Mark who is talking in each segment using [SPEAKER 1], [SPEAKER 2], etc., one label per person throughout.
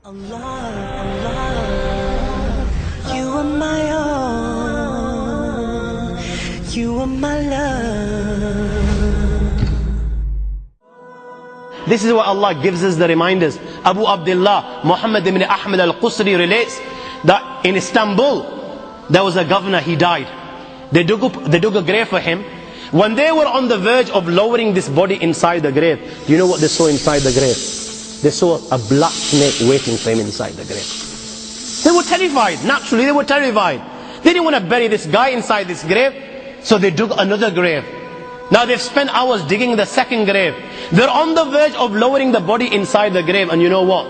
[SPEAKER 1] Allah, Allah, you are my all, you are my love.
[SPEAKER 2] This is what Allah gives us the reminders. Abu Abdullah Muhammad ibn Ahmad al-Qusri relates that in Istanbul there was a governor, he died. They dug a grave for him. When they were on the verge of lowering this body inside the grave, do you know what they saw inside the grave? They saw a black snake waiting for him inside the grave. They were terrified. Naturally, they were terrified. They didn't want to bury this guy inside this grave, so they dug another grave. Now they've spent hours digging the second grave. They're on the verge of lowering the body inside the grave, and you know what?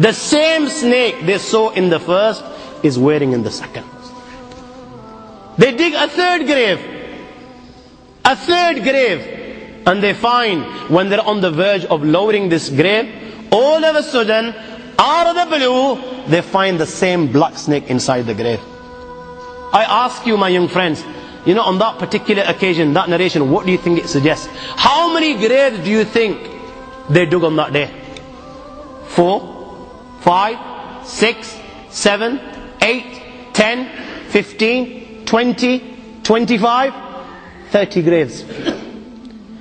[SPEAKER 2] The same snake they saw in the first is waiting in the second. They dig a third grave. A third grave. And they find, when they're on the verge of lowering this grave, all of a sudden, out of the blue, they find the same black snake inside the grave. I ask you, my young friends, you know, on that particular occasion, that narration, what do you think it suggests? How many graves do you think they dug on that day? 4, 5, 6, 7, 8, 10, 15, 20, 25, 30 graves.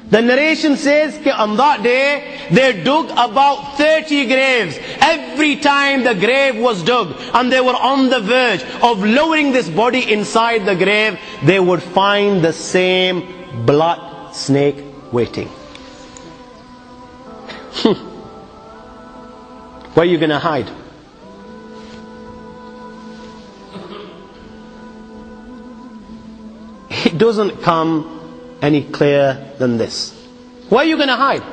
[SPEAKER 2] The narration says that on that day, they dug about 30 graves. Every time the grave was dug and they were on the verge of lowering this body inside the grave, they would find the same black snake waiting. Where are you going to hide? It doesn't come any clearer than this. Where are you going to hide?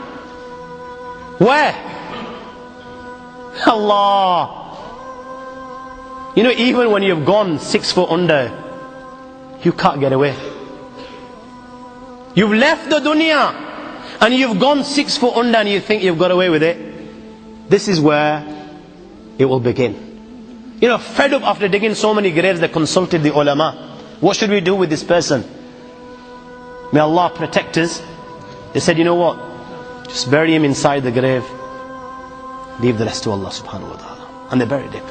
[SPEAKER 2] Where? Allah. You know, even when you've gone 6 foot under, you can't get away. You've left the dunya and you've gone 6 foot under and you think you've got away with it. This is where it will begin. You know, fed up after digging so many graves, they consulted the ulama. What should we do with this person? May Allah protect us. They said, you know what? Just bury him inside the grave. Leave the rest to Allah subhanahu wa ta'ala. And they buried him.